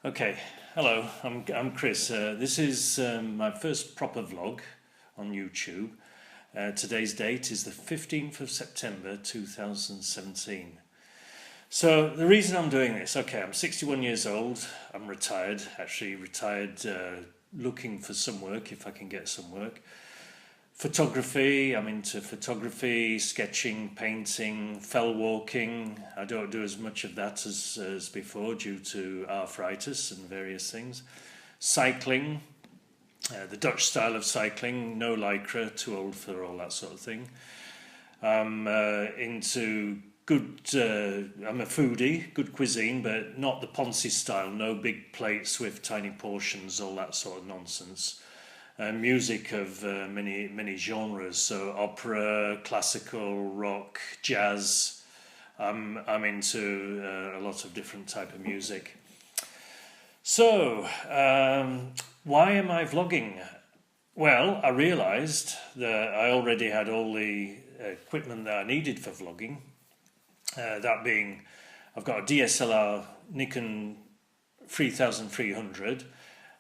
Okay, hello, I'm Chris. This is my first proper vlog on YouTube. Today's date is the 15th of September 2017. So the reason I'm doing this, okay, I'm 61 years old, I'm retired, actually retired looking for some work if I can get some work. Photography, I'm into photography, sketching, painting, fell walking. I don't do as much of that as before due to arthritis and various things. Cycling, the Dutch style of cycling, no lycra, too old for all that sort of thing. I'm into good, I'm a foodie, good cuisine, but not the Ponzi style, no big plates with tiny portions, all that sort of nonsense. Music of many genres, so opera, classical, rock, jazz. I'm into a lot of different type of music. So, why am I vlogging? Well, I realised that I already had all the equipment that I needed for vlogging. That being, I've got a DSLR Nikon 3300.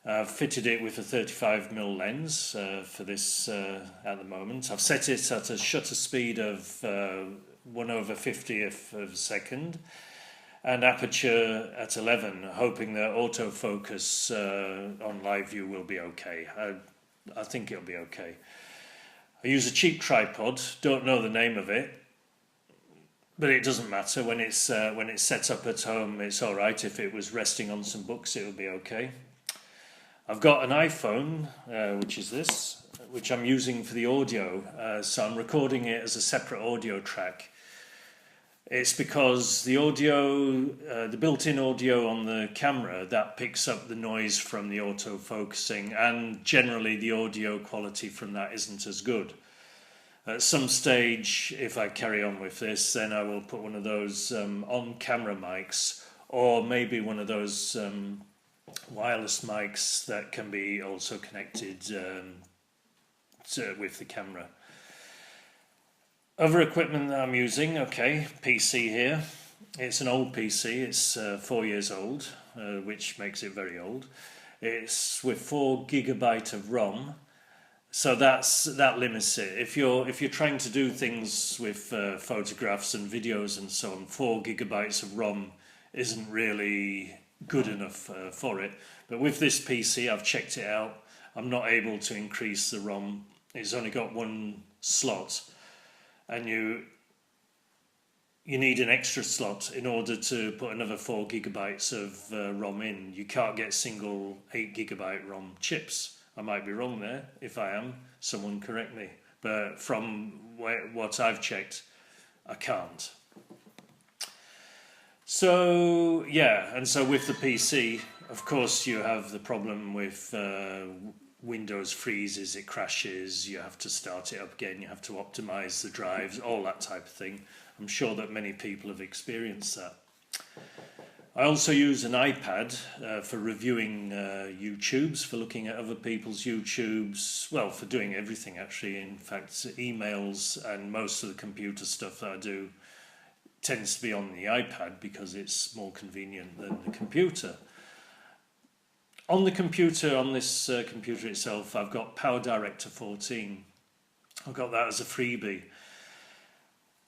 I've fitted it with a 35mm lens for this at the moment. I've set it at a shutter speed of 1/50th of a second and aperture at 11, hoping that autofocus on live view will be okay. I think it'll be okay. I use a cheap tripod, don't know the name of it, but it doesn't matter. When it's set up at home, it's all right. If it was resting on some books, it would be okay. I've got an iPhone, which is this, which I'm using for the audio, so I'm recording it as a separate audio track. It's because the audio, the built-in audio on the camera, that picks up the noise from the auto-focusing, and generally the audio quality from that isn't as good. At some stage, if I carry on with this, then I will put one of those on-camera mics, or maybe one of those wireless mics that can be also connected with the camera. Other equipment that I'm using, okay, PC here. It's an old PC, it's 4 years old, which makes it very old. It's with 4 GB of ROM, so that limits it. If you're trying to do things with photographs and videos and so on, 4 GB of ROM isn't really good enough for it. But with this PC, I've checked it out, I'm not able to increase the ROM. It's only got one slot, and you need an extra slot in order to put another 4 GB of ROM in. You can't get single 8 GB ROM chips. I might be wrong there. If I am, someone correct me, but from what I've checked, I can't. So yeah, and so with the PC, of course, you have the problem with Windows freezes, it crashes, you have to start it up again, you have to optimize the drives, all that type of thing. I'm sure that many people have experienced that. I also use an iPad for reviewing YouTubes, for looking at other people's YouTubes, well, for doing everything actually. In fact, emails and most of the computer stuff that I do tends to be on the iPad because it's more convenient than the computer. On the computer, on this computer itself, I've got PowerDirector 14. I've got that as a freebie.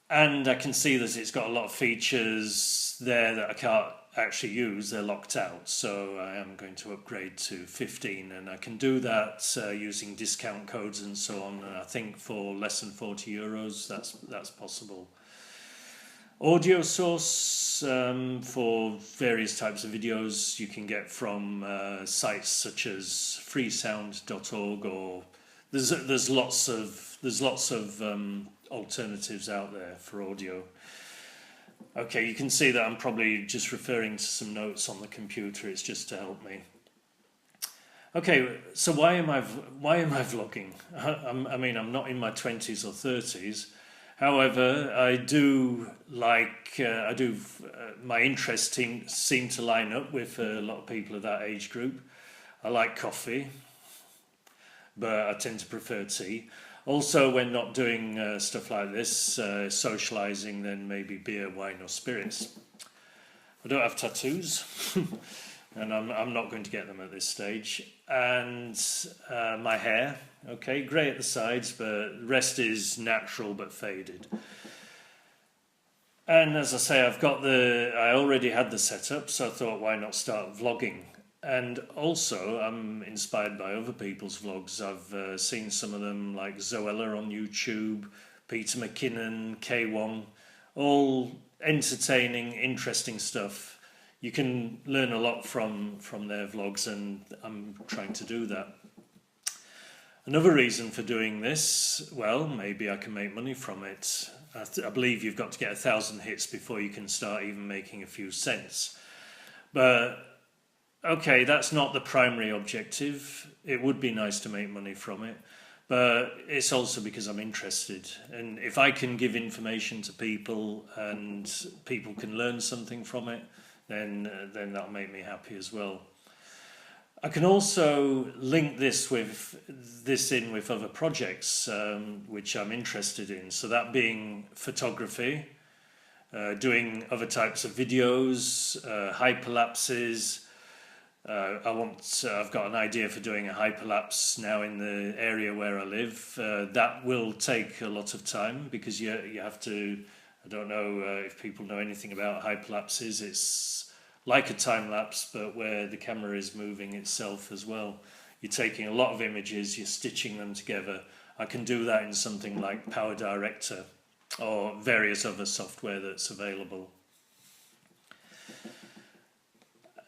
And I can see that it's got a lot of features there that I can't actually use, they're locked out. So I am going to upgrade to 15, and I can do that using discount codes and so on. And I think for less than €40, that's possible. Audio source for various types of videos you can get from sites such as freesound.org, or there's lots of alternatives out there for audio. Okay, you can see that I'm probably just referring to some notes on the computer. It's just to help me. Okay, so why am I vlogging? I mean, I'm not in my 20s or 30s. However, I do like, my interests seem to line up with a lot of people of that age group. I like coffee, but I tend to prefer tea. Also, when not doing stuff like this, socialising, then maybe beer, wine or spirits. I don't have tattoos, and I'm not going to get them at this stage. And my hair, okay, grey at the sides, but the rest is natural but faded. And as I say, I already had the setup, so I thought, why not start vlogging? And also, I'm inspired by other people's vlogs. I've seen some of them, like Zoella on YouTube, Peter McKinnon, K1, all entertaining, interesting stuff. You can learn a lot from their vlogs, and I'm trying to do that. Another reason for doing this, well, maybe I can make money from it. I believe you've got to get 1,000 hits before you can start even making a few cents. But okay, that's not the primary objective. It would be nice to make money from it, but it's also because I'm interested. And if I can give information to people and people can learn something from it, then that'll make me happy as well. I can also link this in with other projects which I'm interested in. So that being photography, doing other types of videos, hyperlapses. I've got an idea for doing a hyperlapse now in the area where I live. That will take a lot of time because you have to. I don't know if people know anything about hyperlapses. It's like a time lapse, but where the camera is moving itself as well. You're taking a lot of images, you're stitching them together. I can do that in something like Power Director or various other software that's available.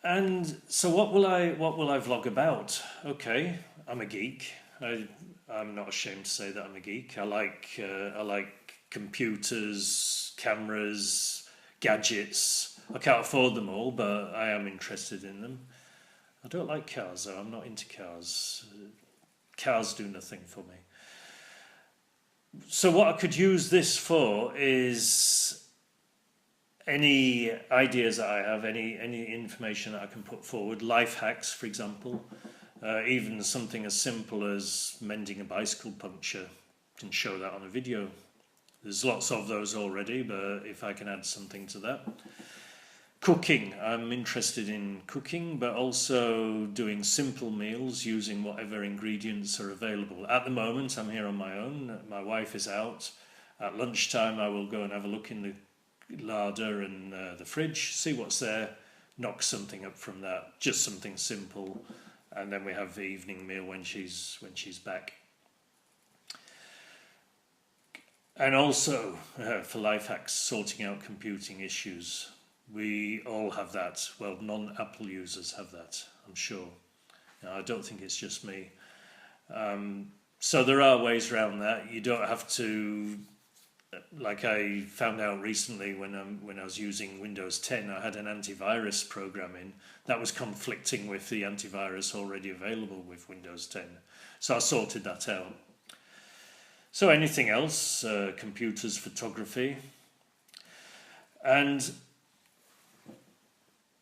And so what will I vlog about? Okay, I'm a geek. I'm not ashamed to say that I'm a geek. I like computers, cameras, gadgets. I can't afford them all, but I am interested in them. I don't like cars, though. I'm not into cars. Cars do nothing for me. So what I could use this for is any ideas that I have, any information that I can put forward, life hacks, for example, even something as simple as mending a bicycle puncture. I can show that on a video. There's lots of those already, but if I can add something to that. Cooking, I'm interested in cooking, but also doing simple meals using whatever ingredients are available. At the moment, I'm here on my own. My wife is out. At lunchtime, I will go and have a look in the larder and the fridge, see what's there, knock something up from that, just something simple, and then we have the evening meal when she's back. And also, for life hacks, sorting out computing issues. We all have that. Well, non-Apple users have that, I'm sure. I don't think it's just me. So there are ways around that. You don't have to, like I found out recently when I was using Windows 10, I had an antivirus program in that was conflicting with the antivirus already available with Windows 10. So I sorted that out. So anything else, computers, photography. And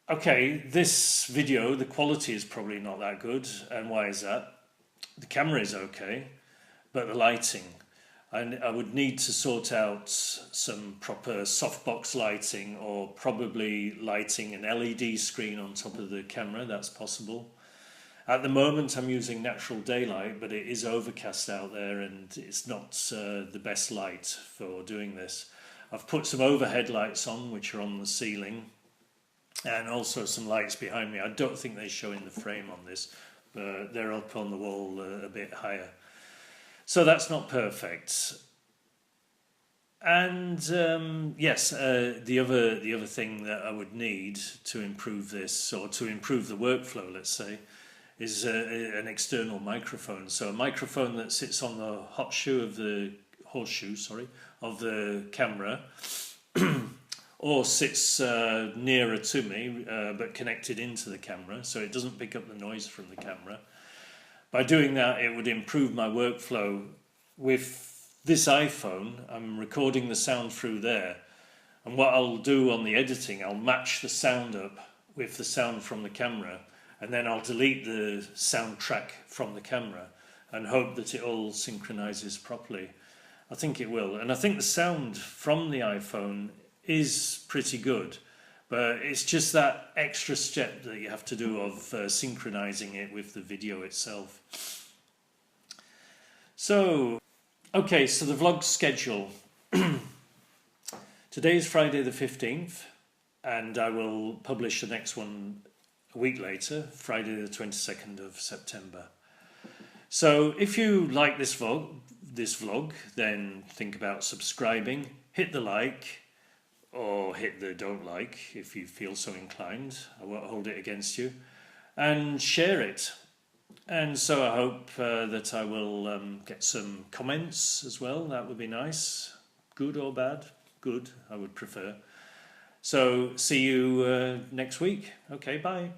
okay, this video, the quality is probably not that good. And why is that? The camera is okay, but the lighting. I would need to sort out some proper softbox lighting or probably lighting an LED screen on top of the camera. That's possible. At the moment, I'm using natural daylight, but it is overcast out there and it's not the best light for doing this. I've put some overhead lights on, which are on the ceiling, and also some lights behind me. I don't think they show in the frame on this, but they're up on the wall a bit higher. So that's not perfect. And yes, the other thing that I would need to improve this, or to improve the workflow, let's say, is an external microphone. So a microphone that sits on the horseshoe of the camera, or sits nearer to me, but connected into the camera, so it doesn't pick up the noise from the camera. By doing that, it would improve my workflow. With this iPhone, I'm recording the sound through there, and what I'll do on the editing, I'll match the sound up with the sound from the camera, and then I'll delete the soundtrack from the camera and hope that it all synchronizes properly. I think it will, and I think the sound from the iPhone is pretty good, But it's just that extra step that you have to do of synchronizing it with the video itself. So, okay, so the vlog schedule. Today is Friday the 15th, and I will publish the next one a week later, Friday the 22nd of September. So if you like this vlog, then think about subscribing, hit the like, or hit the don't like if you feel so inclined. I won't hold it against you. And share it. And so I hope that I will get some comments as well. That would be nice. Good or bad? Good, I would prefer. So see you next week. Okay, bye.